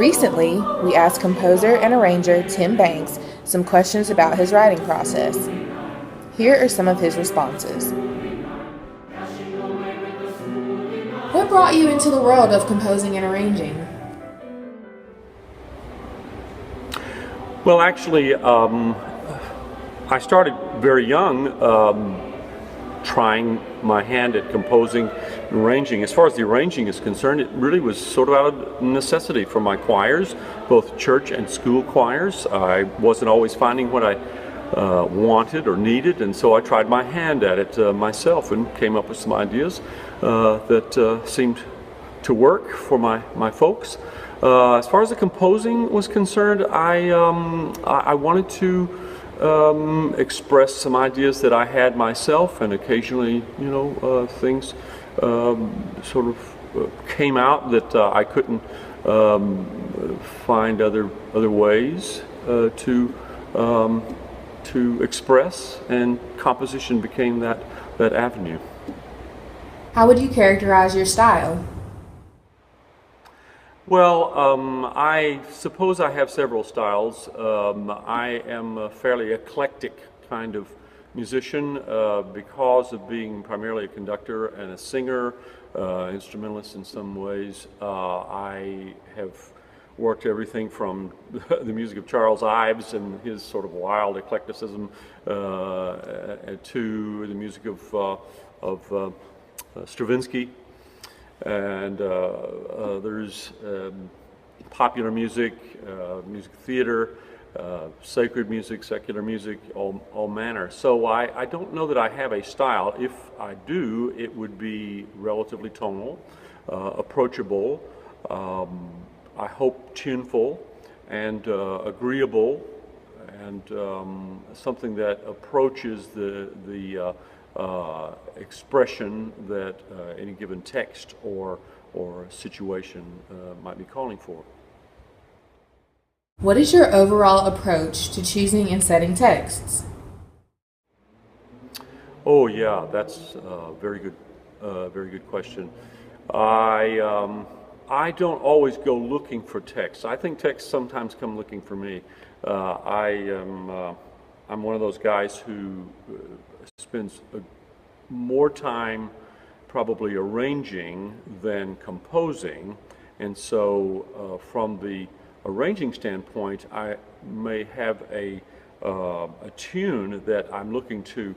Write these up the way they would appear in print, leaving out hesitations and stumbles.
Recently, we asked composer and arranger Tim Banks some questions about his writing process. Here are some of his responses. What brought you into the world of composing and arranging? Well, actually, I started very young trying my hand at composing and arranging. As far as the arranging is concerned, it really was sort of out of necessity for my choirs, both church and school choirs. I wasn't always finding what I wanted or needed, and so I tried my hand at it myself and came up with some ideas that seemed to work for my folks. As far as the composing was concerned, I wanted to express some ideas that I had myself, and occasionally, things sort of came out that I couldn't find other ways to express, and composition became that avenue. How would you characterize your style? Well, I suppose I have several styles. I am a fairly eclectic kind of musician because of being primarily a conductor and a singer, instrumentalist in some ways. I have worked everything from the music of Charles Ives and his sort of wild eclecticism to the music of Stravinsky. And there's popular music, music theater, sacred music, secular music, all manner. So I don't know that I have a style. If I do, it would be relatively tonal, approachable, I hope tuneful, and agreeable, and something that approaches the expression that any given text or situation might be calling for. What is your overall approach to choosing and setting texts? Oh yeah, that's a very good question. I don't always go looking for texts. I think texts sometimes come looking for me. I'm one of those guys who spends more time probably arranging than composing, and so from the arranging standpoint, I may have a tune that I'm looking to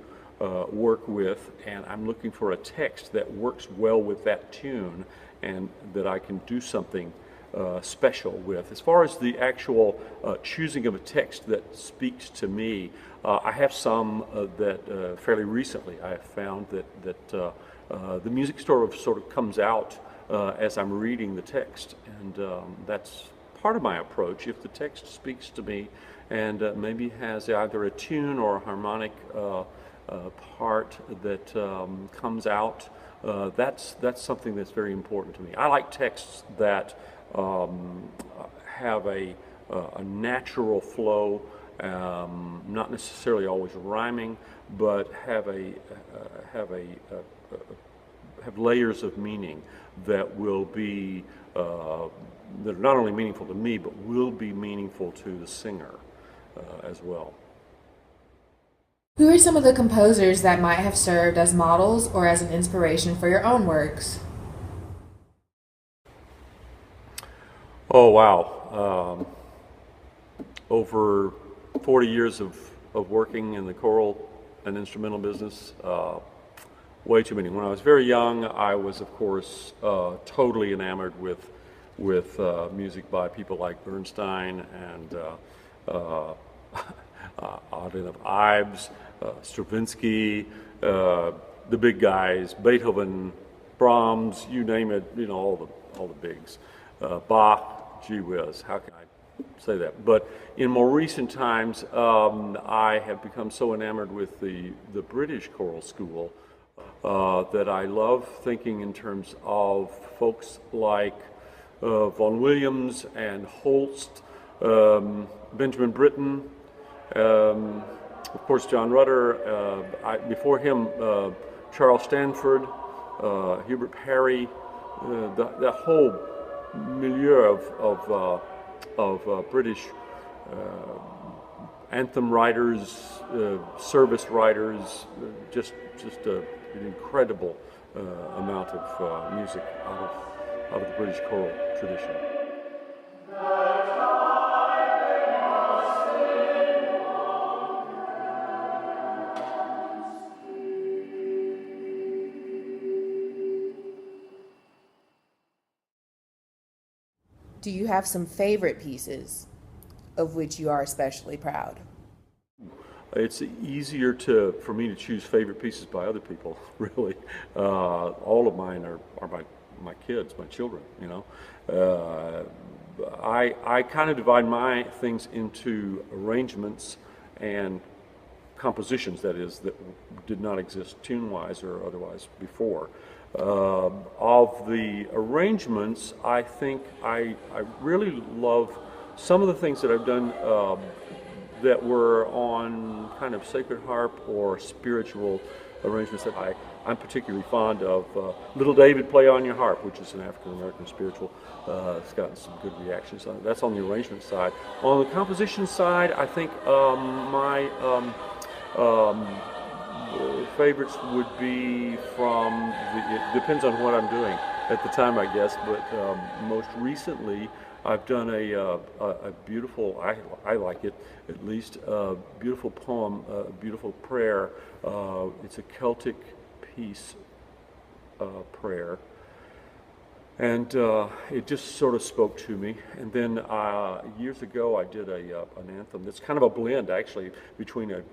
work with, and I'm looking for a text that works well with that tune and that I can do something special with. As far as the actual choosing of a text that speaks to me, I have some that fairly recently I have found that the music sort of comes out as I'm reading the text, and that's part of my approach. If the text speaks to me and maybe has either a tune or a harmonic part that comes out, that's something that's very important to me. I like texts that have a natural flow, not necessarily always rhyming, but have layers of meaning that will be that are not only meaningful to me, but will be meaningful to the singer as well. Who are some of the composers that might have served as models or as an inspiration for your own works? Oh wow. Over 40 years of working in the choral and instrumental business, way too many. When I was very young, I was, of course, totally enamored with music by people like Bernstein and oddly enough, Ives, Stravinsky, the big guys, Beethoven, Brahms, you name it, all the bigs. Bach, gee whiz, how can I say that? But in more recent times, I have become so enamored with the British choral school that I love thinking in terms of folks like Vaughan Williams and Holst, Benjamin Britten, of course John Rutter, before him Charles Stanford, Hubert Parry, that whole milieu of British anthem writers, service writers, just an incredible amount of music out of the British choral tradition. Do you have some favorite pieces of which you are especially proud? It's easier for me to choose favorite pieces by other people, really. All of mine are my kids, my children, you know. I kind of divide my things into arrangements and compositions, that is, that did not exist tune-wise or otherwise before. Of the arrangements, I think I really love some of the things that I've done that were on kind of sacred harp or spiritual arrangements that I'm particularly fond of. Little David, Play on Your Harp, which is an African-American spiritual. It's gotten some good reactions on it. That's on the arrangement side. On the composition side, I think my favorites would be it depends on what I'm doing at the time, I guess, but most recently I've done a beautiful, I like it at least, beautiful poem, a beautiful prayer. It's a Celtic peace prayer, and it just sort of spoke to me. And then years ago I did an anthem that's kind of a blend, actually, between a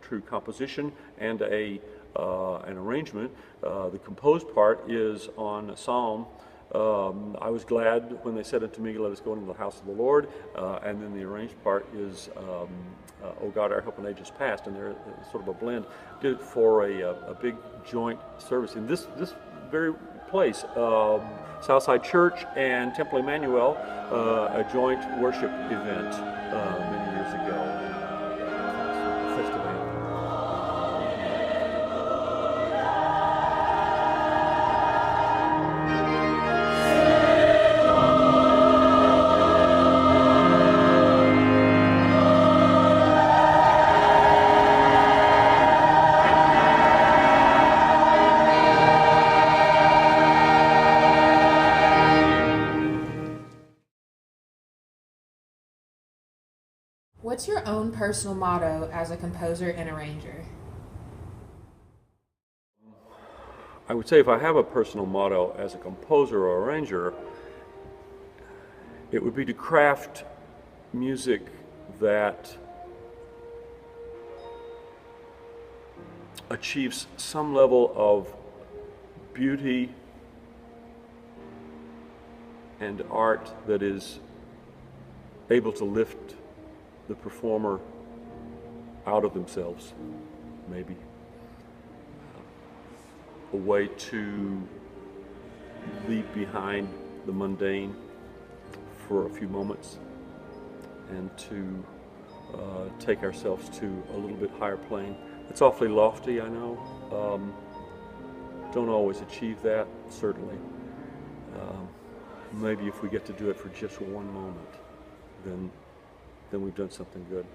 true composition and an arrangement. The composed part is on a psalm. I was glad when they said unto me, let us go into the house of the Lord. And then the arranged part is, O God, our help in ages past. And they're sort of a blend. Did it for a big joint service in this very place, Southside Church and Temple Emmanuel, a joint worship event many years ago. Festival. What's your own personal motto as a composer and arranger? I would say if I have a personal motto as a composer or arranger, it would be to craft music that achieves some level of beauty and art that is able to lift the performer out of themselves, maybe. A way to leave behind the mundane for a few moments and to take ourselves to a little bit higher plane. It's awfully lofty, I know. Don't always achieve that, certainly. Maybe if we get to do it for just one moment, then we've done something good.